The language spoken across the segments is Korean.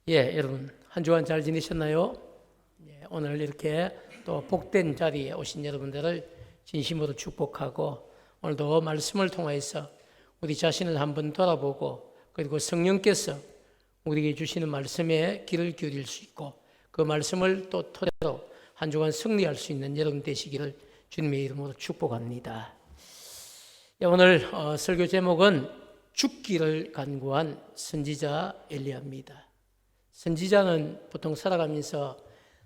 여러분 한 주간 잘 지내셨나요? 오늘 이렇게 또 복된 자리에 오신 여러분들을 진심으로 축복하고 오늘도 말씀을 통해서 우리 자신을 한번 돌아보고 그리고 성령께서 우리에게 주시는 말씀에 귀를 기울일 수 있고 그 말씀을 또 토대로 한 주간 승리할 수 있는 여러분 되시기를 주님의 이름으로 축복합니다. 오늘 설교 제목은 죽기를 간구한 선지자 엘리야입니다. 선지자는 보통 살아가면서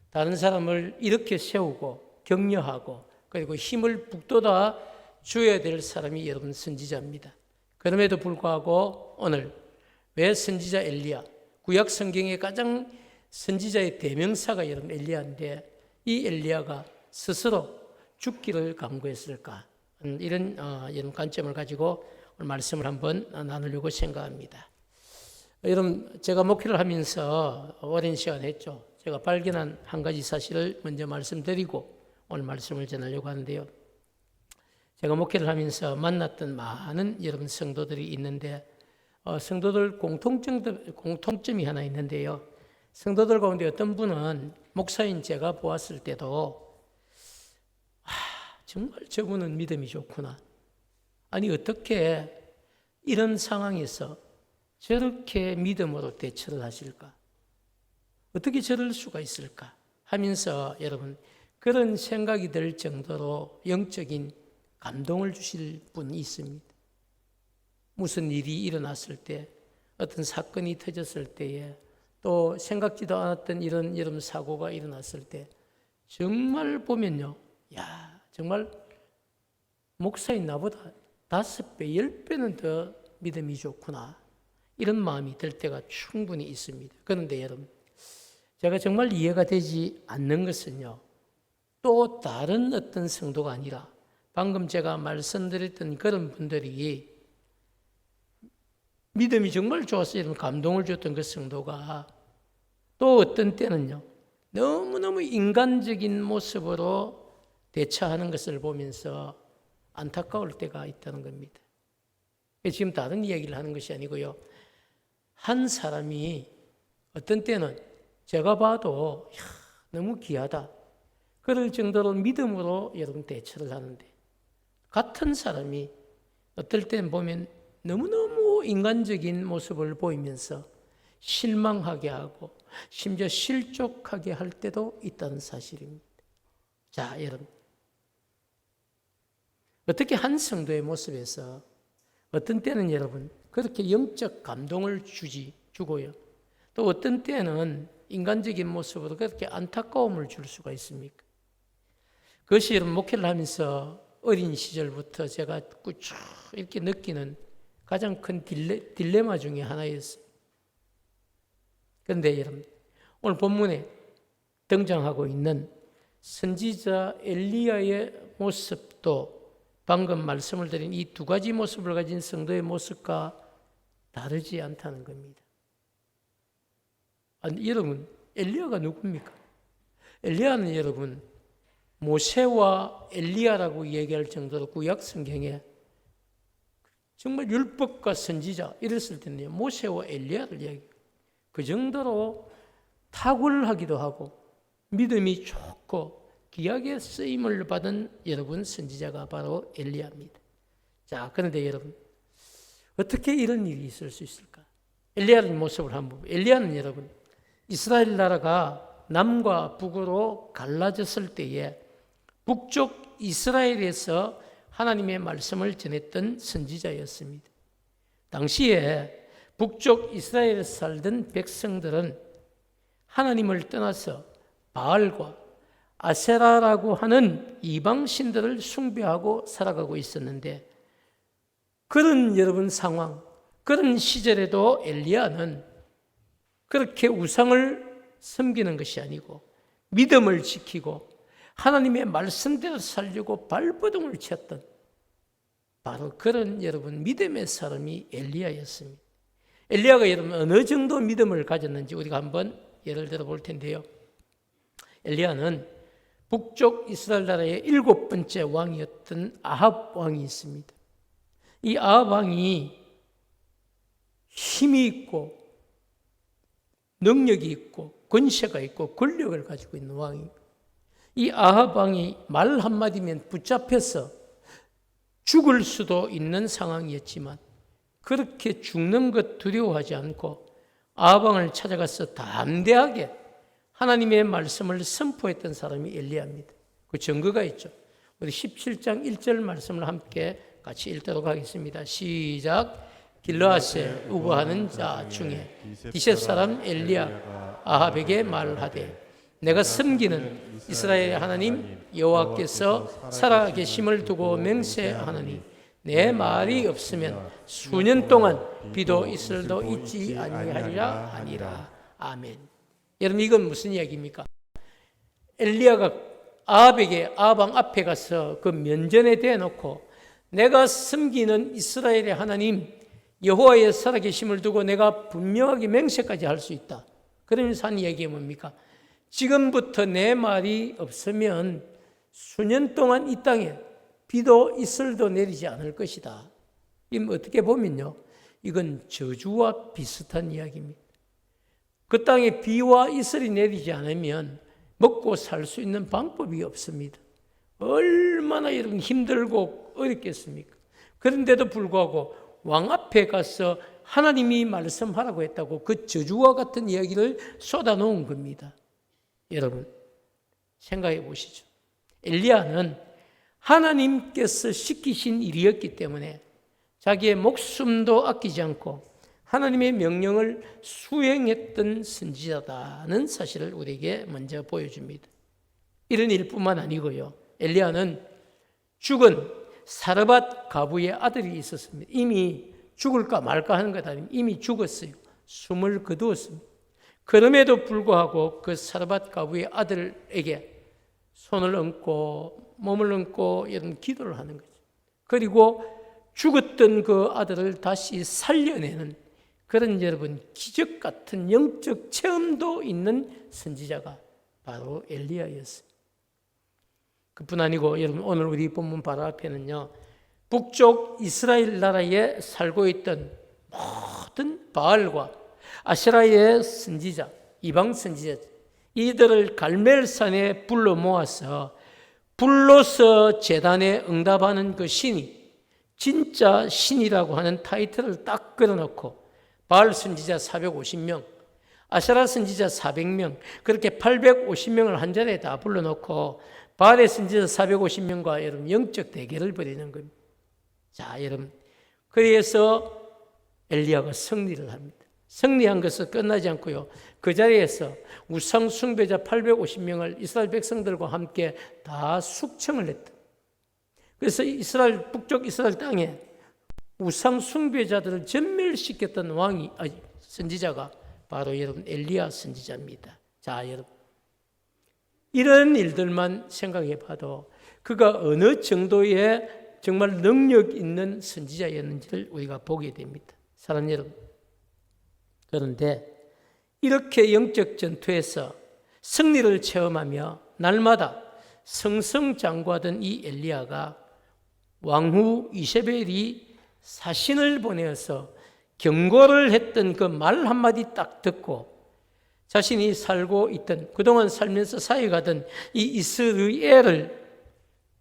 다른 사람을 이렇게 세우고 격려하고 그리고 힘을 북돋아 줘야 될 사람이 여러분 선지자입니다. 그럼에도 불구하고 오늘 왜 선지자 엘리야, 구약 성경의 가장 선지자의 대명사가 여러분 엘리야인데 이 엘리야가 스스로 죽기를 간구했을까? 이런 여러분 관점을 가지고 오늘 말씀을 한번 나누려고 생각합니다. 여러분 제가 목회를 하면서 오랜 시간 했죠. 제가 발견한 한 가지 사실을 먼저 말씀드리고 오늘 말씀을 전하려고 하는데요. 제가 목회를 하면서 만났던 많은 여러분 성도들이 있는데 성도들 공통점이 하나 있는데요. 성도들 가운데 어떤 분은 목사인 제가 보았을 때도 정말 저분은 믿음이 좋구나. 아니 어떻게 이런 상황에서 저렇게 믿음으로 대처를 하실까? 어떻게 저럴 수가 있을까? 하면서 여러분 그런 생각이 들 정도로 영적인 감동을 주실 분이 있습니다. 무슨 일이 일어났을 때, 어떤 사건이 터졌을 때에 또 생각지도 않았던 이런 여러분 사고가 일어났을 때 정말 보면요. 정말 목사인 나보다 5배, 10배는 더 믿음이 좋구나. 이런 마음이 들 때가 충분히 있습니다. 그런데 여러분, 제가 정말 이해가 되지 않는 것은요, 또 다른 어떤 성도가 아니라 방금 제가 말씀드렸던 그런 분들이 믿음이 정말 좋아서 이런 감동을 줬던 그 성도가 또 어떤 때는요, 너무너무 인간적인 모습으로 대처하는 것을 보면서 안타까울 때가 있다는 겁니다. 지금 다른 이야기를 하는 것이 아니고요. 한 사람이 어떤 때는 제가 봐도 너무 귀하다. 그럴 정도로 믿음으로 여러분 대처를 하는데 같은 사람이 어떨 때는 보면 너무너무 인간적인 모습을 보이면서 실망하게 하고 심지어 실족하게 할 때도 있다는 사실입니다. 자, 여러분. 어떻게 한 성도의 모습에서 어떤 때는 여러분 그렇게 영적 감동을 주고요. 또 어떤 때는 인간적인 모습으로 그렇게 안타까움을 줄 수가 있습니까? 그것이 여러분 목회를 하면서 어린 시절부터 제가 쭉 이렇게 느끼는 가장 큰 딜레마 중에 하나였어요. 그런데 여러분 오늘 본문에 등장하고 있는 선지자 엘리야의 모습도 방금 말씀을 드린 이 두 가지 모습을 가진 성도의 모습과 다르지 않다는 겁니다. 아니, 여러분, 엘리야가 누굽니까? 엘리야는 여러분, 모세와 엘리야라고 얘기할 정도로 구약 성경에 정말 율법과 선지자 이랬을 텐데요. 모세와 엘리야를 얘기해요. 그 정도로 탁월하기도 하고 믿음이 좋고 귀하게 쓰임을 받은 여러분 선지자가 바로 엘리야입니다. 자, 그런데 여러분 어떻게 이런 일이 있을 수 있을까? 엘리야의 모습을 한번 보면 엘리야는 여러분 이스라엘 나라가 남과 북으로 갈라졌을 때에 북쪽 이스라엘에서 하나님의 말씀을 전했던 선지자였습니다. 당시에 북쪽 이스라엘에 살던 백성들은 하나님을 떠나서 바알과 아세라라고 하는 이방신들을 숭배하고 살아가고 있었는데 그런 여러분 상황, 그런 시절에도 엘리야는 그렇게 우상을 섬기는 것이 아니고 믿음을 지키고 하나님의 말씀대로 살려고 발버둥을 쳤던 바로 그런 여러분 믿음의 사람이 엘리야였습니다. 엘리야가 여러분 어느 정도 믿음을 가졌는지 우리가 한번 예를 들어 볼 텐데요. 엘리야는 북쪽 이스라엘 나라의 7번째 왕이었던 아합 왕이 있습니다. 이 아합 왕이 힘이 있고 능력이 있고 권세가 있고 권력을 가지고 있는 왕이, 이 아합 왕이 말 한마디면 붙잡혀서 죽을 수도 있는 상황이었지만 그렇게 죽는 것 두려워하지 않고 아합 왕을 찾아가서 담대하게 하나님의 말씀을 선포했던 사람이 엘리야입니다. 그 증거가 있죠. 우리 17장 1절 말씀을 함께 같이 읽도록 하겠습니다. 시작. 길르앗에 우거하는 자 중에 디셋 사람 엘리야 아합에게 말하되 내가 섬기는 이스라엘의 하나님 여호와께서 살아계심을 두고 맹세하노니 내 말이 없으면 수년 동안 비도 이슬도 있지 아니하리라 하니라. 아멘. 여러분, 이건 무슨 이야기입니까? 엘리야가 아합 왕 앞에 가서 그 면전에 대놓고 내가 섬기는 이스라엘의 하나님 여호와의 살아계심을 두고 내가 분명하게 맹세까지 할 수 있다. 그러면서 한 이야기가 뭡니까? 지금부터 내 말이 없으면 수년 동안 이 땅에 비도 이슬도 내리지 않을 것이다. 이건 어떻게 보면요, 이건 저주와 비슷한 이야기입니다. 그 땅에 비와 이슬이 내리지 않으면 먹고 살 수 있는 방법이 없습니다. 얼마나 여러분 힘들고 어렵겠습니까? 그런데도 불구하고 왕 앞에 가서 하나님이 말씀하라고 했다고 그 저주와 같은 이야기를 쏟아놓은 겁니다. 여러분, 생각해 보시죠. 엘리야는 하나님께서 시키신 일이었기 때문에 자기의 목숨도 아끼지 않고 하나님의 명령을 수행했던 선지자다는 사실을 우리에게 먼저 보여줍니다. 이런 일뿐만 아니고요, 엘리야는 죽은 사르밧 가부의 아들이 있었습니다. 이미 죽을까 말까 하는 것 아니면 이미 죽었어요. 숨을 거두었습니다. 그럼에도 불구하고 그 사르밧 가부의 아들에게 손을 얹고 몸을 얹고 이런 기도를 하는 거죠. 그리고 죽었던 그 아들을 다시 살려내는 그런 여러분 기적 같은 영적 체험도 있는 선지자가 바로 엘리야였어요. 그뿐 아니고 여러분, 오늘 우리 본문 바로 앞에는요, 북쪽 이스라엘 나라에 살고 있던 모든 바알과 아세라의 선지자, 이방 선지자, 이들을 갈멜산에 불러 모아서 불로서 제단에 응답하는 그 신이 진짜 신이라고 하는 타이틀을 딱 걸어놓고 바알 선지자 450명, 아세라 선지자 400명, 그렇게 850명을 한 자리에 다 불러놓고 바알의 선지자 450명과 여러분 영적 대결을 벌이는 겁니다. 자, 여러분, 그래서 엘리야가 승리를 합니다. 승리한 것은 끝나지 않고요, 그 자리에서 우상 숭배자 850명을 이스라엘 백성들과 함께 다 숙청을 했다. 그래서 북쪽 이스라엘 땅에 우상 숭배자들을 전멸시켰던 선지자가 바로 여러분 엘리야 선지자입니다. 자, 여러분, 이런 일들만 생각해 봐도 그가 어느 정도의 정말 능력 있는 선지자였는지를 우리가 보게 됩니다. 사랑하는 여러분, 그런데 이렇게 영적 전투에서 승리를 체험하며 날마다 승승장구하던 이 엘리야가 왕후 이세벨이 사신을 보내어서 경고를 했던 그 말 한마디 딱 듣고 자신이 살고 있던, 그동안 살면서 사역하던 이 이스라엘을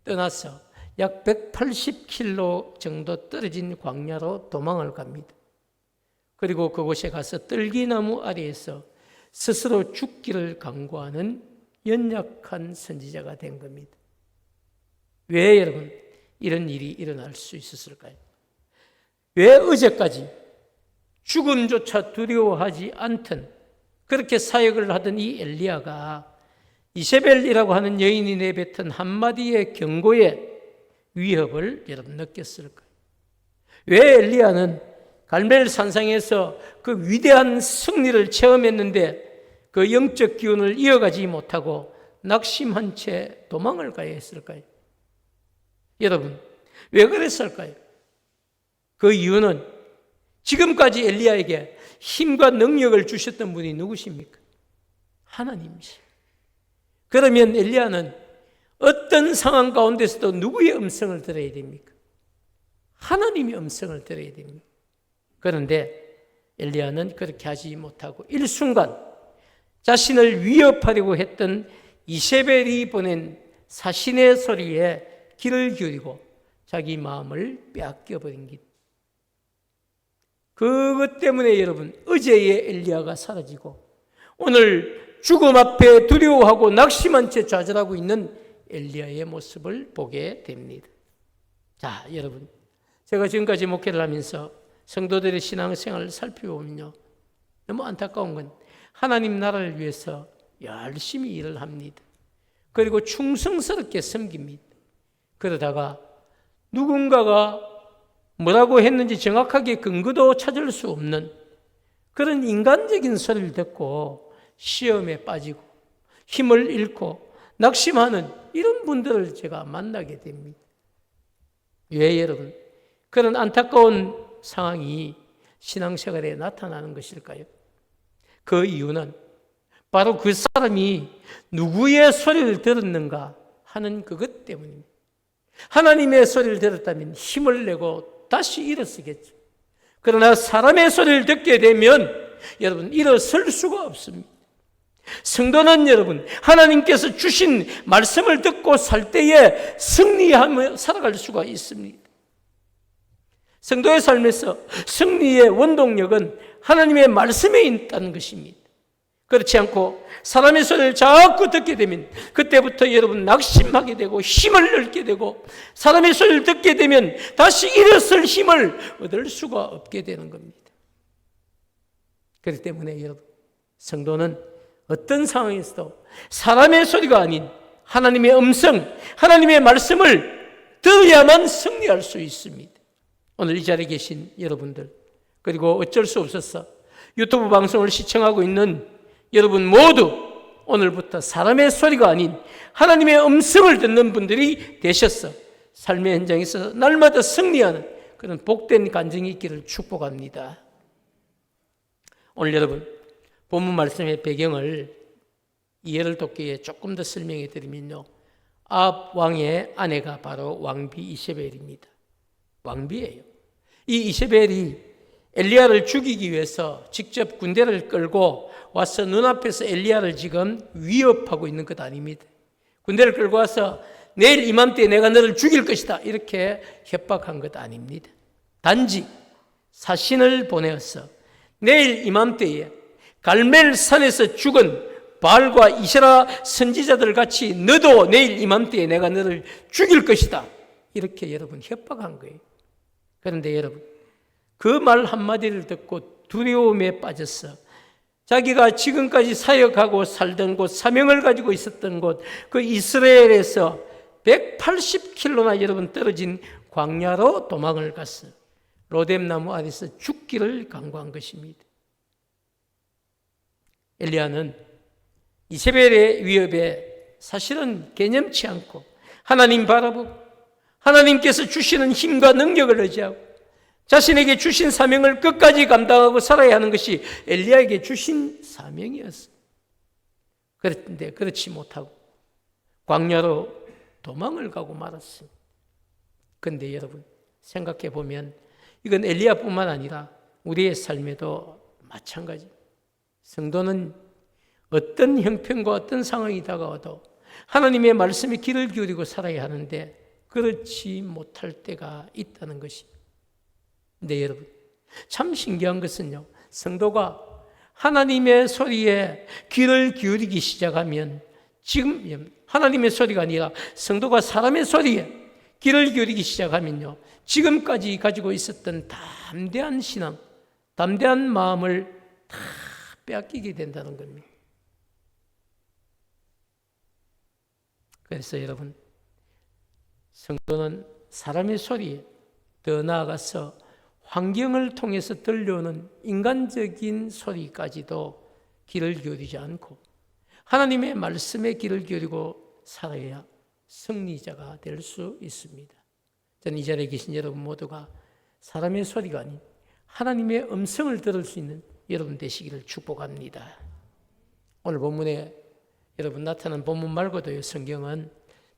떠나서 약 180km 정도 떨어진 광야로 도망을 갑니다. 그리고 그곳에 가서 떨기나무 아래에서 스스로 죽기를 강구하는 연약한 선지자가 된 겁니다. 왜 여러분 이런 일이 일어날 수 있었을까요? 왜 어제까지 죽음조차 두려워하지 않던 그렇게 사역을 하던 이 엘리야가 이세벨이라고 하는 여인이 내뱉은 한마디의 경고에 위협을 여러분 느꼈을까요? 왜 엘리야는 갈멜 산상에서 그 위대한 승리를 체험했는데 그 영적 기운을 이어가지 못하고 낙심한 채 도망을 가야 했을까요? 여러분, 왜 그랬을까요? 그 이유는 지금까지 엘리야에게 힘과 능력을 주셨던 분이 누구십니까? 하나님이십니다. 그러면 엘리야는 어떤 상황 가운데서도 누구의 음성을 들어야 됩니까? 하나님의 음성을 들어야 됩니다. 그런데 엘리야는 그렇게 하지 못하고 일순간 자신을 위협하려고 했던 이세벨이 보낸 사신의 소리에 귀를 기울이고 자기 마음을 빼앗겨버린 것. 그것 때문에 여러분, 어제의 엘리야가 사라지고 오늘 죽음 앞에 두려워하고 낙심한 채 좌절하고 있는 엘리야의 모습을 보게 됩니다. 자, 여러분, 제가 지금까지 목회를 하면서 성도들의 신앙생활을 살펴보면요, 너무 안타까운 건 하나님 나라를 위해서 열심히 일을 합니다. 그리고 충성스럽게 섬깁니다. 그러다가 누군가가 뭐라고 했는지 정확하게 근거도 찾을 수 없는 그런 인간적인 소리를 듣고 시험에 빠지고 힘을 잃고 낙심하는 이런 분들을 제가 만나게 됩니다. 왜 여러분? 그런 안타까운 상황이 신앙생활에 나타나는 것일까요? 그 이유는 바로 그 사람이 누구의 소리를 들었는가 하는 그것 때문입니다. 하나님의 소리를 들었다면 힘을 내고 다시 일어서겠죠. 그러나 사람의 소리를 듣게 되면 여러분 일어설 수가 없습니다. 성도는 여러분 하나님께서 주신 말씀을 듣고 살 때에 승리하며 살아갈 수가 있습니다. 성도의 삶에서 승리의 원동력은 하나님의 말씀에 있다는 것입니다. 그렇지 않고 사람의 소리를 자꾸 듣게 되면 그때부터 여러분 낙심하게 되고 힘을 잃게 되고 사람의 소리를 듣게 되면 다시 일어설 힘을 얻을 수가 없게 되는 겁니다. 그렇기 때문에 여러분 성도는 어떤 상황에서도 사람의 소리가 아닌 하나님의 음성, 하나님의 말씀을 들어야만 승리할 수 있습니다. 오늘 이 자리에 계신 여러분들, 그리고 어쩔 수 없어서 유튜브 방송을 시청하고 있는 여러분 모두 오늘부터 사람의 소리가 아닌 하나님의 음성을 듣는 분들이 되셔서 삶의 현장에서 날마다 승리하는 그런 복된 간증이 있기를 축복합니다. 오늘 여러분 본문 말씀의 배경을 이해를 돕기 위해 조금 더 설명해 드리면요, 아합 왕의 아내가 바로 왕비 이세벨입니다. 왕비예요. 이 이세벨이 엘리야를 죽이기 위해서 직접 군대를 끌고 와서 눈앞에서 엘리야를 지금 위협하고 있는 것 아닙니다. 군대를 끌고 와서 내일 이맘때에 내가 너를 죽일 것이다 이렇게 협박한 것 아닙니다. 단지 사신을 보내어서 내일 이맘때에 갈멜산에서 죽은 바알과 이세라 선지자들 같이 너도 내일 이맘때에 내가 너를 죽일 것이다 이렇게 여러분 협박한 거예요. 그런데 여러분 그 말 한마디를 듣고 두려움에 빠졌어 자기가 지금까지 사역하고 살던 곳, 사명을 가지고 있었던 곳, 그 이스라엘에서 180km나 여러분 떨어진 광야로 도망을 갔어. 로뎀나무 아래서 죽기를 강구한 것입니다. 엘리야는 이세벨의 위협에 사실은 개념치 않고 하나님 바라보고 하나님께서 주시는 힘과 능력을 의지하고 자신에게 주신 사명을 끝까지 감당하고 살아야 하는 것이 엘리야에게 주신 사명이었어요. 그런데 그렇지 못하고 광야로 도망을 가고 말았습니다. 그런데 여러분 생각해 보면 이건 엘리야뿐만 아니라 우리의 삶에도 마찬가지. 성도는 어떤 형편과 어떤 상황이 다가와도 하나님의 말씀에 귀를 기울이고 살아야 하는데 그렇지 못할 때가 있다는 것입니다. 근데 여러분 참 신기한 것은요, 성도가 하나님의 소리에 귀를 기울이기 시작하면 지금 하나님의 소리가 아니라 성도가 사람의 소리에 귀를 기울이기 시작하면요, 지금까지 가지고 있었던 담대한 신앙, 담대한 마음을 다 빼앗기게 된다는 겁니다. 그래서 여러분 성도는 사람의 소리에 더 나아가서 환경을 통해서 들려오는 인간적인 소리까지도 귀를 기울이지 않고 하나님의 말씀에 귀를 기울이고 살아야 승리자가 될 수 있습니다. 저는 이 자리에 계신 여러분 모두가 사람의 소리가 아닌 하나님의 음성을 들을 수 있는 여러분 되시기를 축복합니다. 오늘 본문에 여러분 나타난 본문 말고도요, 성경은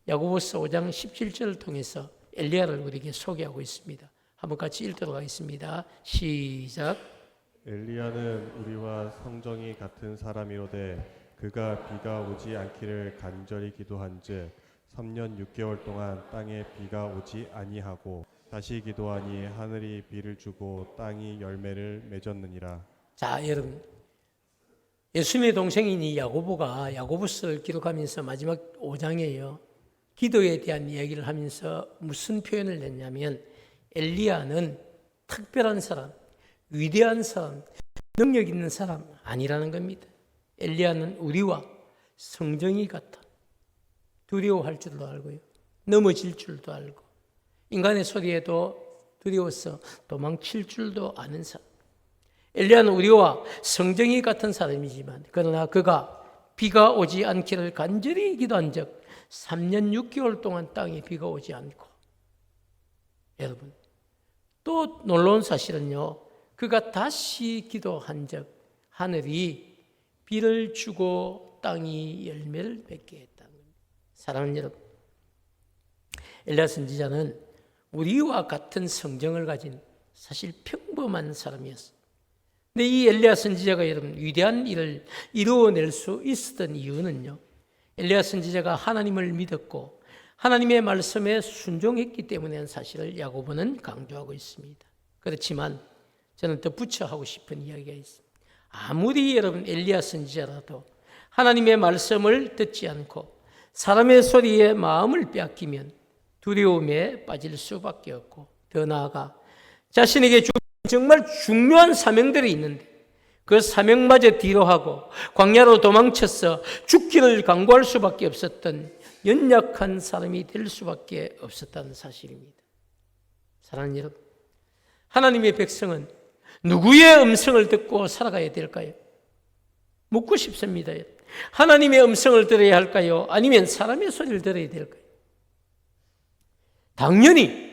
야고보서 5장 17절을 통해서 엘리야를 우리에게 소개하고 있습니다. 한번 같이 읽도록 하겠습니다. 시작. 엘리야는 우리와 성정이 같은 사람이로되 그가 비가 오지 않기를 간절히 기도한즉 3년 6개월 동안 땅에 비가 오지 아니하고 다시 기도하니 하늘이 비를 주고 땅이 열매를 맺었느니라. 자, 여러분, 예수님의 동생인 이 야고보가 야고보서를 기록하면서 마지막 5장에요. 기도에 대한 이야기를 하면서 무슨 표현을 냈냐면 엘리야는 특별한 사람, 위대한 사람, 능력 있는 사람 아니라는 겁니다. 엘리야는 우리와 성정이 같아. 두려워할 줄도 알고요. 넘어질 줄도 알고 인간의 소리에도 두려워서 도망칠 줄도 아는 사람. 엘리야는 우리와 성정이 같은 사람이지만 그러나 그가 비가 오지 않기를 간절히 기도한 적 3년 6개월 동안 땅에 비가 오지 않고, 여러분 또 놀라운 사실은요, 그가 다시 기도한 적 하늘이 비를 주고 땅이 열매를 맺게 했다는 겁니다. 사랑하는 여러분, 엘리야 선지자는 우리와 같은 성정을 가진 사실 평범한 사람이었어요. 근데 이 엘리야 선지자가 여러분 위대한 일을 이루어낼 수 있었던 이유는요, 엘리야 선지자가 하나님을 믿었고 하나님의 말씀에 순종했기 때문에 사실을 야고보는 강조하고 있습니다. 그렇지만 저는 덧붙여 하고 싶은 이야기가 있습니다. 아무리 여러분 엘리야 선지자라도 하나님의 말씀을 듣지 않고 사람의 소리에 마음을 빼앗기면 두려움에 빠질 수밖에 없고, 더 나아가 자신에게 정말 중요한 사명들이 있는데 그 사명마저 뒤로하고 광야로 도망쳐서 죽기를 강구할 수밖에 없었던 연약한 사람이 될 수밖에 없었다는 사실입니다. 사랑하는 여러분, 하나님의 백성은 누구의 음성을 듣고 살아가야 될까요? 묻고 싶습니다. 하나님의 음성을 들어야 할까요? 아니면 사람의 소리를 들어야 될까요? 당연히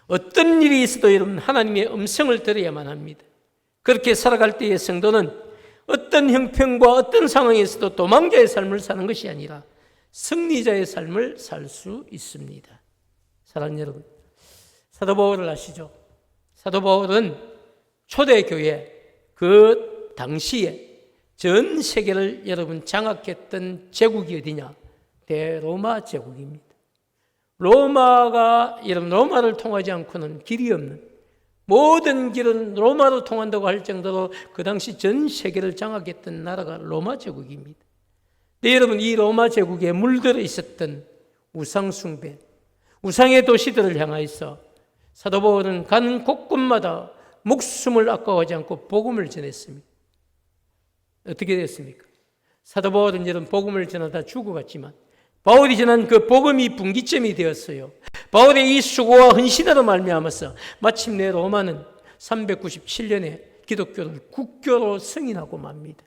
어떤 일이 있어도 여러분 하나님의 음성을 들어야만 합니다. 그렇게 살아갈 때의 성도는 어떤 형편과 어떤 상황에서도 도망자의 삶을 사는 것이 아니라 승리자의 삶을 살 수 있습니다. 사랑하는 여러분, 사도 바울을 아시죠? 사도 바울은 초대교회 그 당시에 전 세계를 여러분 장악했던 제국이 어디냐? 대로마 제국입니다. 여러분 로마를 통하지 않고는 길이 없는, 모든 길은 로마로 통한다고 할 정도로 그 당시 전 세계를 장악했던 나라가 로마 제국입니다. 네, 여러분 이 로마 제국에 물들어 있었던 우상 숭배, 우상의 도시들을 향하여서 사도 바울은 가는 곳곳마다 목숨을 아까워하지 않고 복음을 전했습니다. 어떻게 됐습니까? 사도 바울은 여러분 복음을 전하다 죽어갔지만 바울이 전한 그 복음이 분기점이 되었어요. 바울의 이 수고와 헌신으로 말미암아서 마침내 로마는 397년에 기독교를 국교로 승인하고 맙니다.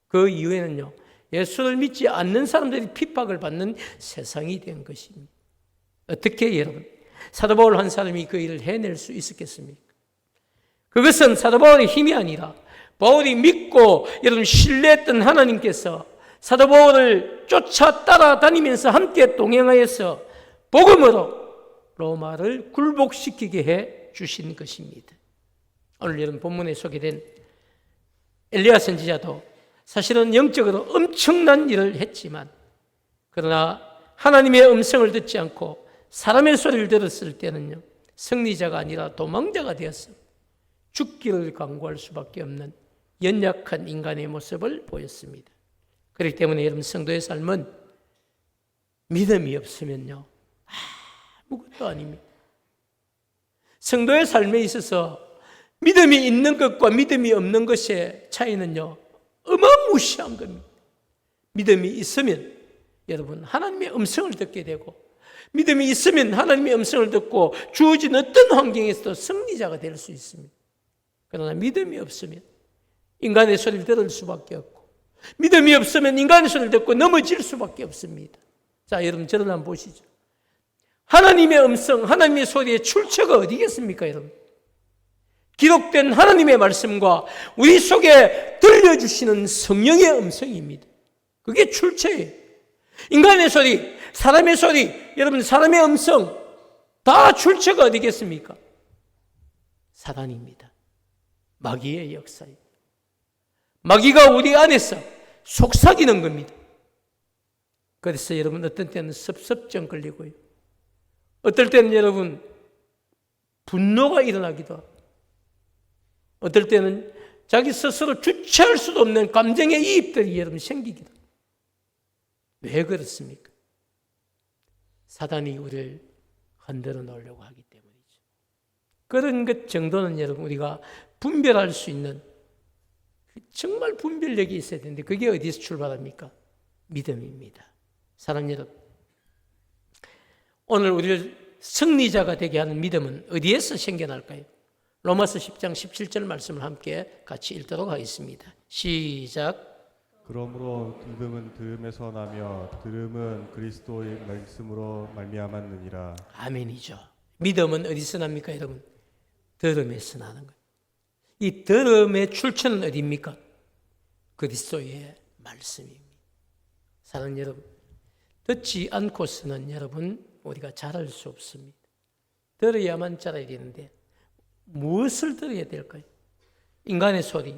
그 이후에는요, 예수를 믿지 않는 사람들이 핍박을 받는 세상이 된 것입니다. 어떻게 여러분 사도 바울 한 사람이 그 일을 해낼 수 있었겠습니까? 그것은 사도 바울의 힘이 아니라 바울이 믿고 여러분 신뢰했던 하나님께서 사도 바울을 쫓아 따라다니면서 함께 동행하여서 복음으로 로마를 굴복시키게 해 주신 것입니다. 오늘 여러분 본문에 소개된 엘리야 선지자도 사실은 영적으로 엄청난 일을 했지만 그러나 하나님의 음성을 듣지 않고 사람의 소리를 들었을 때는요, 승리자가 아니라 도망자가 되었습니다. 죽기를 강구할 수밖에 없는 연약한 인간의 모습을 보였습니다. 그렇기 때문에 여러분 성도의 삶은 믿음이 없으면요 아무것도 아닙니다. 성도의 삶에 있어서 믿음이 있는 것과 믿음이 없는 것의 차이는요 어마무시한 겁니다. 믿음이 있으면 여러분 하나님의 음성을 듣게 되고, 믿음이 있으면 하나님의 음성을 듣고 주어진 어떤 환경에서도 승리자가 될 수 있습니다. 그러나 믿음이 없으면 인간의 소리를 들을 수밖에 없고, 믿음이 없으면 인간의 소리를 듣고 넘어질 수밖에 없습니다. 자, 여러분 저를 한번 보시죠. 하나님의 음성, 하나님의 소리의 출처가 어디겠습니까, 여러분? 기록된 하나님의 말씀과 우리 속에 들려주시는 성령의 음성입니다. 그게 출처예요. 인간의 소리, 사람의 소리, 여러분 사람의 음성 다 출처가 어디겠습니까? 사단입니다. 마귀의 역사예요. 마귀가 우리 안에서 속삭이는 겁니다. 그래서 여러분 어떤 때는 섭섭증 걸리고요. 어떨 때는 여러분 분노가 일어나기도 하고, 어떨 때는 자기 스스로 주체할 수도 없는 감정의 이입들이 여러분 생기기도 합니다. 왜 그렇습니까? 사단이 우리를 흔들어 놓으려고 하기 때문이죠. 그런 것 정도는 여러분 우리가 분별할 수 있는, 정말 분별력이 있어야 되는데 그게 어디서 출발합니까? 믿음입니다. 사랑하는 여러분, 오늘 우리를 승리자가 되게 하는 믿음은 어디에서 생겨날까요? 로마서 10장 17절 말씀을 함께 같이 읽도록 하겠습니다. 시작. 그러므로 믿음은 들음에서 나며 들음은 그리스도의 말씀으로 말미암았느니라. 아멘이죠. 믿음은 어디서 납니까, 여러분? 들음에서 나는 거예요. 이 들음의 출처는 어디입니까? 그리스도의 말씀입니다. 사랑하는 여러분, 듣지 않고서는 여러분 우리가 자랄 수 없습니다. 들어야만 자라야 되는데 무엇을 들어야 될까요? 인간의 소리,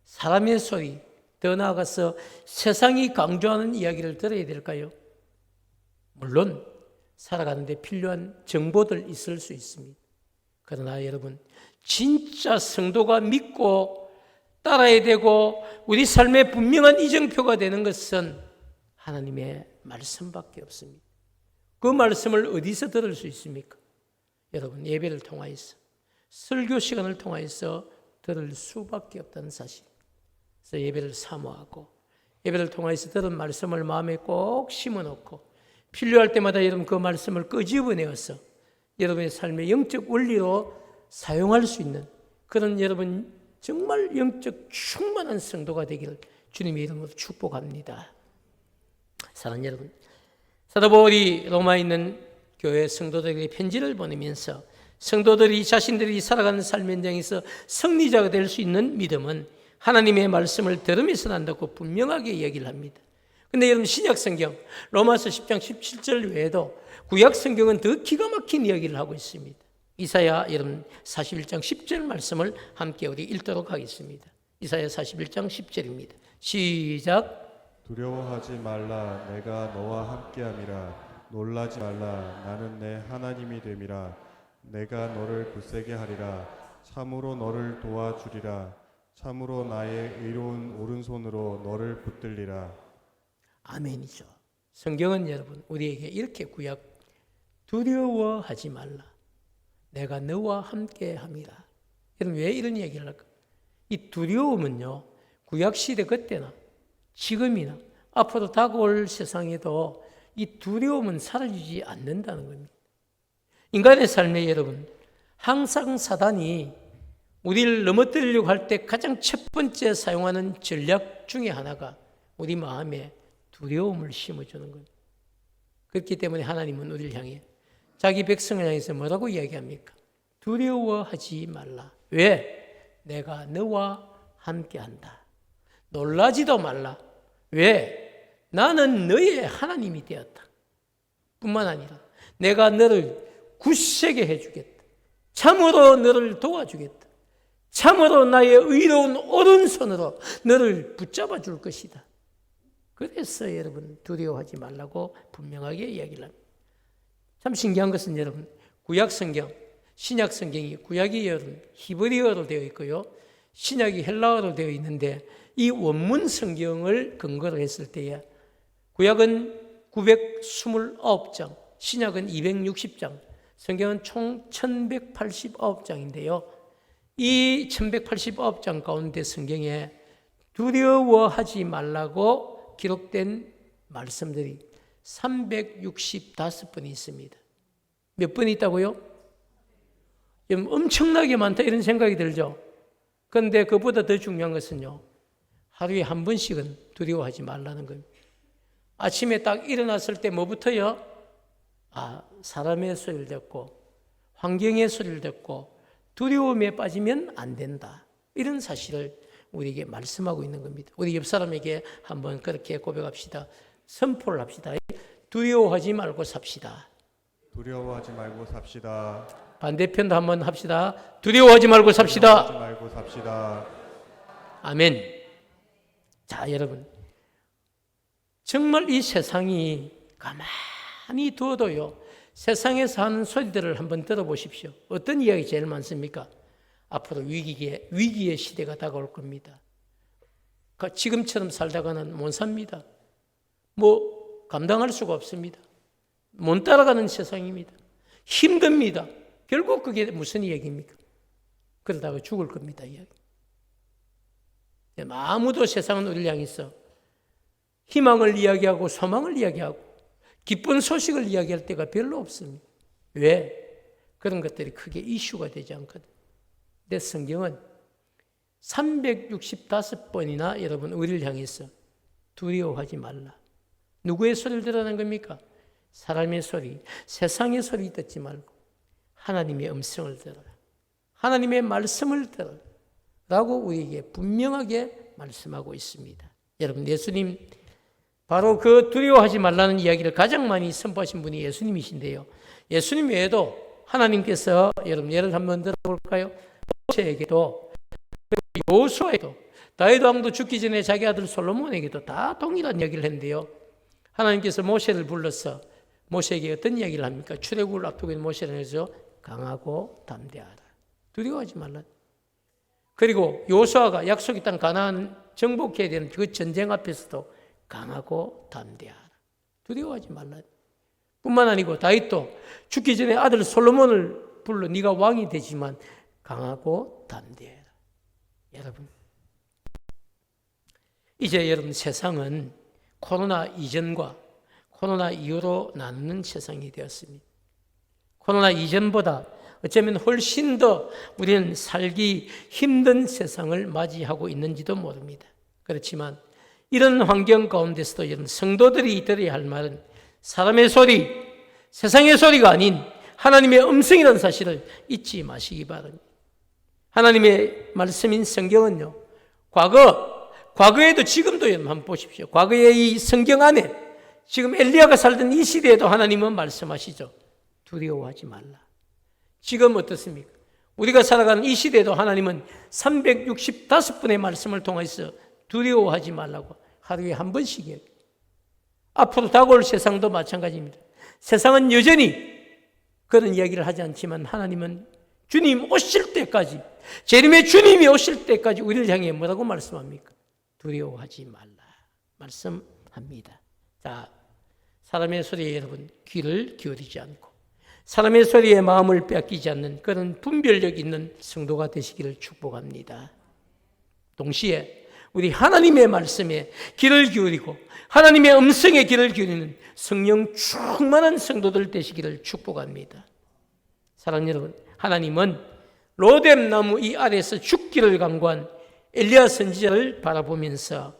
사람의 소리, 더 나아가서 세상이 강조하는 이야기를 들어야 될까요? 물론 살아가는데 필요한 정보들 있을 수 있습니다. 그러나 여러분, 진짜 성도가 믿고 따라야 되고 우리 삶의 분명한 이정표가 되는 것은 하나님의 말씀밖에 없습니다. 그 말씀을 어디서 들을 수 있습니까? 여러분, 예배를 통하여서, 설교 시간을 통하여서 들을 수밖에 없다는 사실. 그래서 예배를 사모하고 예배를 통하여서 들은 말씀을 마음에 꼭 심어놓고 필요할 때마다 여러분 그 말씀을 끄집어내어서 여러분의 삶의 영적 원리로 사용할 수 있는 그런 여러분 정말 영적 충만한 성도가 되기를 주님의 이름으로 축복합니다. 사랑하는 여러분, 사도 바울이 로마에 있는 교회 성도들에게 편지를 보내면서 성도들이 자신들이 살아가는 삶 현장에서 승리자가 될 수 있는 믿음은 하나님의 말씀을 들으면서 난다고 분명하게 이야기를 합니다. 그런데 여러분, 신약 성경 로마서 10장 17절 외에도 구약 성경은 더 기가 막힌 이야기를 하고 있습니다. 이사야 여러분 41장 10절 말씀을 함께 우리 읽도록 하겠습니다. 이사야 41장 10절입니다. 시작. 두려워하지 말라, 내가 너와 함께함이라. 놀라지 말라, 나는 내 하나님이 됨이라. 내가 너를 굳세게 하리라. 참으로 너를 도와주리라. 참으로 나의 의로운 오른손으로 너를 붙들리라. 아멘이죠. 성경은 여러분 우리에게 이렇게 구약, 두려워하지 말라, 내가 너와 함께함이라. 여러분 왜 이런 얘기를 할까? 이 두려움은요, 구약시대 그때나 지금이나 앞으로 다가올 세상에도 이 두려움은 사라지지 않는다는 겁니다. 인간의 삶에 여러분 항상 사단이 우리를 넘어뜨리려고 할 때 가장 첫 번째 사용하는 전략 중에 하나가 우리 마음에 두려움을 심어주는 겁니다. 그렇기 때문에 하나님은 우리를 향해 자기 백성을 향해서 뭐라고 이야기합니까? 두려워하지 말라. 왜? 내가 너와 함께한다. 놀라지도 말라. 왜? 나는 너의 하나님이 되었다. 뿐만 아니라 내가 너를 굳세게 해주겠다. 참으로 너를 도와주겠다. 참으로 나의 의로운 오른손으로 너를 붙잡아 줄 것이다. 그래서 여러분 두려워하지 말라고 분명하게 이야기를 합니다. 참 신기한 것은 여러분 구약 성경, 신약 성경이 구약이 여러분 히브리어로 되어 있고요, 신약이 헬라어로 되어 있는데 이 원문 성경을 근거로 했을 때에 구약은 929장, 신약은 260장, 성경은 총 1189장인데요. 이 1189장 가운데 성경에 두려워하지 말라고 기록된 말씀들이 365번이 있습니다. 몇 번이 있다고요? 엄청나게 많다 이런 생각이 들죠. 그런데 그보다 더 중요한 것은요, 하루에 한 번씩은 두려워하지 말라는 겁니다. 아침에 딱 일어났을 때 뭐부터요? 사람의 소리를 듣고 환경의 소리를 듣고 두려움에 빠지면 안 된다. 이런 사실을 우리에게 말씀하고 있는 겁니다. 우리 옆 사람에게 한번 그렇게 고백합시다. 선포를 합시다. 두려워하지 말고 삽시다. 두려워하지 말고 삽시다. 반대편도 한번 합시다. 두려워하지 말고 삽시다. 하지 말고 삽시다. 아멘. 자, 여러분. 정말 이 세상이 가만히 두어도요, 세상에서 하는 소리들을 한번 들어보십시오. 어떤 이야기 제일 많습니까? 앞으로 위기의 시대가 다가올 겁니다. 지금처럼 살다가는 못 삽니다. 감당할 수가 없습니다. 못 따라가는 세상입니다. 힘듭니다. 결국 그게 무슨 이야기입니까? 그러다가 죽을 겁니다. 이야기. 아무도 세상은 우리를 향해서 희망을 이야기하고 소망을 이야기하고 기쁜 소식을 이야기할 때가 별로 없습니다. 왜? 그런 것들이 크게 이슈가 되지 않거든. 내 성경은 365번이나 여러분 우리를 향해서 두려워하지 말라. 누구의 소리를 들으라는 겁니까? 사람의 소리, 세상의 소리 듣지 말고 하나님의 음성을 들어라. 하나님의 말씀을 들어라. 라고 우리에게 분명하게 말씀하고 있습니다. 여러분, 예수님 바로 그 두려워하지 말라는 이야기를 가장 많이 선포하신 분이 예수님이신데요. 예수님 외에도 하나님께서 여러분 예를 한번 들어볼까요? 모세에게도 여호수아에게도 다윗 왕도 죽기 전에 자기 아들 솔로몬에게도 다 동일한 이야기를 했는데요. 하나님께서 모세를 불러서 모세에게 어떤 이야기를 합니까? 출애굽을 앞두고 있는 모세를 해서 강하고 담대하라. 두려워하지 말라. 그리고 여호수아가 약속의 땅 가나안 정복해야 되는 그 전쟁 앞에서도 강하고 담대하라. 두려워하지 말라. 뿐만 아니고 다윗도 죽기 전에 아들 솔로몬을 불러 네가 왕이 되지만 강하고 담대해라. 여러분, 이제 여러분 세상은 코로나 이전과 코로나 이후로 나누는 세상이 되었습니다. 코로나 이전보다 어쩌면 훨씬 더 우리는 살기 힘든 세상을 맞이하고 있는지도 모릅니다. 그렇지만 이런 환경 가운데서도 여러분 성도들이 들어야 할 말은 사람의 소리, 세상의 소리가 아닌 하나님의 음성이라는 사실을 잊지 마시기 바랍니다. 하나님의 말씀인 성경은요, 과거에도 지금도 여러분 한번 보십시오. 과거의 이 성경 안에 지금 엘리야가 살던 이 시대에도 하나님은 말씀하시죠. 두려워하지 말라. 지금 어떻습니까? 우리가 살아가는 이 시대에도 하나님은 365번의 말씀을 통해서 두려워하지 말라고 하루에 한 번씩 해요. 앞으로 다가올 세상도 마찬가지입니다. 세상은 여전히 그런 이야기를 하지 않지만 하나님은 주님 오실 때까지, 재림의 주님이 오실 때까지 우리를 향해 뭐라고 말씀합니까? 두려워하지 말라 말씀합니다. 자, 사람의 소리에 여러분 귀를 기울이지 않고 사람의 소리에 마음을 빼앗기지 않는 그런 분별력 있는 성도가 되시기를 축복합니다. 동시에 우리 하나님의 말씀에 귀를 기울이고 하나님의 음성에 귀를 기울이는 성령 충만한 성도들 되시기를 축복합니다. 사랑하는 여러분, 하나님은 로뎀 나무 이 아래에서 죽기를 간구한 엘리야 선지자를 바라보면서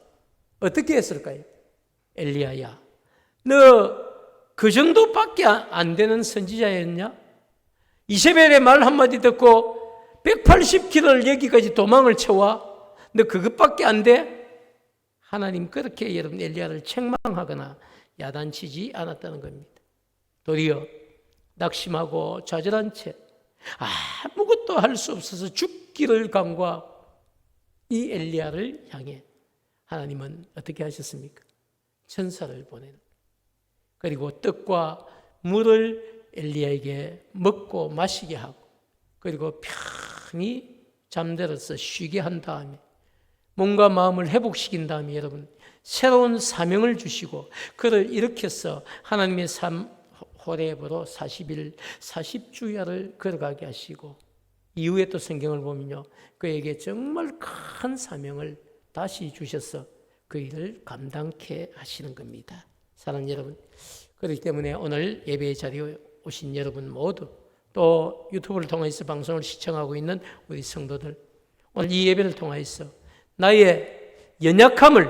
어떻게 했을까요? 엘리야야, 너 그 정도밖에 안 되는 선지자였냐? 이세벨의 말 한마디 듣고 180km를 여기까지 도망을 쳐와? 너 그것밖에 안 돼? 하나님 그렇게 여러분 엘리야를 책망하거나 야단치지 않았다는 겁니다. 도리어 낙심하고 좌절한 채 아무것도 할 수 없어서 죽기를 간구한 이 엘리야를 향해 하나님은 어떻게 하셨습니까? 천사를 보내는, 그리고 떡과 물을 엘리야에게 먹고 마시게 하고, 그리고 편히 잠들어서 쉬게 한 다음에 몸과 마음을 회복시킨 다음에 여러분 새로운 사명을 주시고 그를 일으켜서 하나님의 삶 호렙으로 40일 40주야를 걸어가게 하시고, 이후에 또 성경을 보면요, 그에게 정말 큰 사명을 다시 주셔서 그 일을 감당케 하시는 겁니다. 사랑하는 여러분, 그렇기 때문에 오늘 예배의 자리에 오신 여러분 모두, 또 유튜브를 통해서 방송을 시청하고 있는 우리 성도들, 오늘 이 예배를 통해서 나의 연약함을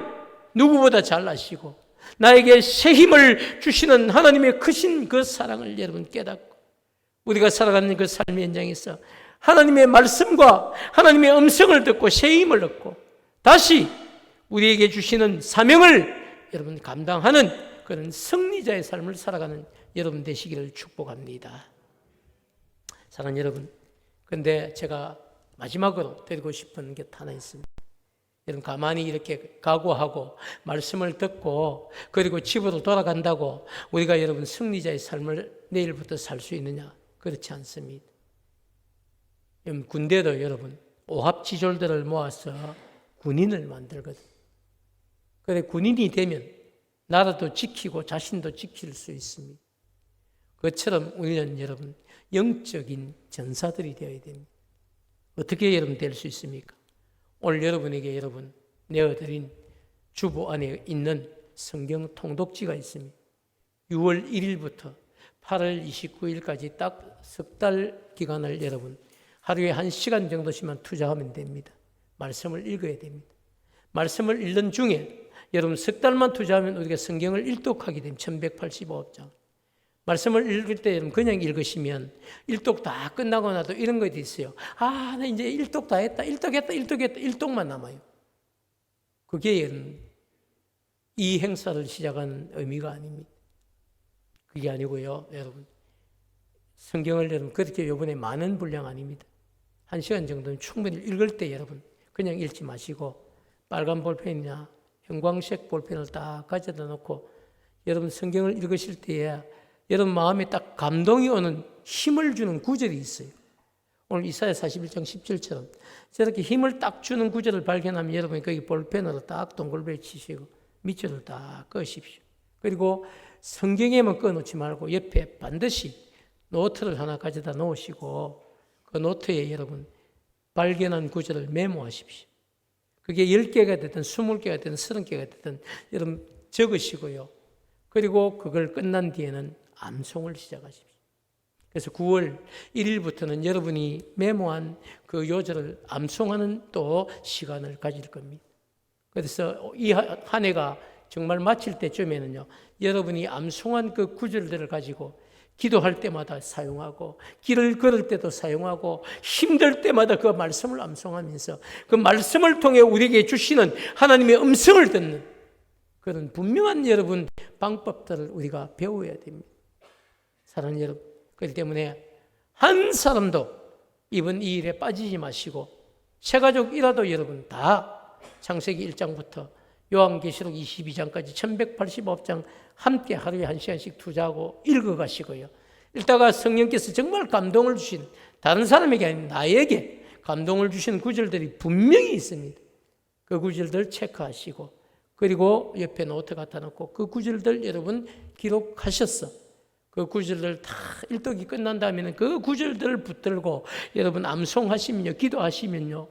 누구보다 잘 아시고 나에게 새 힘을 주시는 하나님의 크신 그 사랑을 여러분 깨닫고, 우리가 살아가는 그 삶의 현장에서 하나님의 말씀과 하나님의 음성을 듣고 새 힘을 얻고 다시 우리에게 주시는 사명을 여러분 감당하는 그런 승리자의 삶을 살아가는 여러분 되시기를 축복합니다. 사랑하는 여러분, 근데 제가 마지막으로 드리고 싶은 게 하나 있습니다. 여러분, 가만히 이렇게 각오하고 말씀을 듣고 그리고 집으로 돌아간다고 우리가 여러분 승리자의 삶을 내일부터 살 수 있느냐? 그렇지 않습니다. 여러분, 군대도 여러분 오합지졸들을 모아서 군인을 만들거든. 그래, 군인이 되면 나라도 지키고 자신도 지킬 수 있습니다. 그처럼 우리는 여러분 영적인 전사들이 되어야 됩니다. 어떻게 여러분 될 수 있습니까? 오늘 여러분에게 여러분 내어드린 주보 안에 있는 성경 통독지가 있습니다. 6월 1일부터 8월 29일까지 딱 석 달 기간을 여러분 하루에 1시간 정도씩만 투자하면 됩니다. 말씀을 읽어야 됩니다. 말씀을 읽는 중에 여러분 석 달만 투자하면 우리가 성경을 일독하게 됩니다. 1185장. 말씀을 읽을 때 여러분 그냥 읽으시면 일독 다 끝나고 나도 이런 것도 있어요. 아, 나 이제 일독 다 했다. 일독만 남아요. 그게 여러분 이 행사를 시작한 의미가 아닙니다. 그게 아니고요. 여러분 성경을 여러분 그렇게 이번에 많은 분량 아닙니다. 1시간 정도는 충분히 읽을 때 여러분 그냥 읽지 마시고 빨간 볼펜이나 형광색 볼펜을 딱 가져다 놓고 여러분 성경을 읽으실 때에 여러분 마음에 딱 감동이 오는 힘을 주는 구절이 있어요. 오늘 이사야 41장 17처럼 저렇게 힘을 딱 주는 구절을 발견하면 여러분이 거기 볼펜으로 딱 동글베 치시고 밑줄을 딱 그으십시오. 그리고 성경에만 꺼놓지 말고 옆에 반드시 노트를 하나 가져다 놓으시고 그 노트에 여러분 발견한 구절을 메모하십시오. 그게 10개가 됐든 20개가 됐든 30개가 됐든 여러분 적으시고요. 그리고 그걸 끝난 뒤에는 암송을 시작하십시오. 그래서 9월 1일부터는 여러분이 메모한 그 요절을 암송하는 또 시간을 가질 겁니다. 그래서 이 한 해가 정말 마칠 때쯤에는요, 여러분이 암송한 그 구절들을 가지고 기도할 때마다 사용하고 길을 걸을 때도 사용하고 힘들 때마다 그 말씀을 암송하면서 그 말씀을 통해 우리에게 주시는 하나님의 음성을 듣는 그런 분명한 여러분 방법들을 우리가 배워야 됩니다. 사랑하는 여러분, 그렇기 때문에 한 사람도 이번 이 일에 빠지지 마시고 새가족이라도 여러분 다 창세기 1장부터 요한계시록 22장까지 1185장 함께 하루에 1시간씩 투자하고 읽어가시고요. 읽다가 성령께서 정말 감동을 주신 다른 사람에게 아닌 나에게 감동을 주신 구절들이 분명히 있습니다. 그 구절들 체크하시고 그리고 옆에 노트 갖다 놓고 그 구절들 여러분 기록하셨어. 그 구절들 다 일독이 끝난 다음에는 그 구절들을 붙들고 여러분 암송하시면요, 기도하시면요,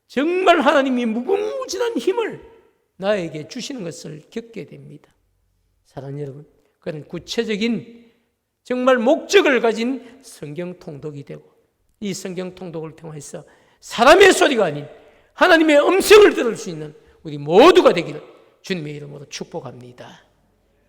정말 하나님이 무궁무진한 힘을 나에게 주시는 것을 겪게 됩니다. 사랑하는 여러분, 그런 구체적인 정말 목적을 가진 성경 통독이 되고 이 성경 통독을 통해서 사람의 소리가 아닌 하나님의 음성을 들을 수 있는 우리 모두가 되기를 주님의 이름으로 축복합니다.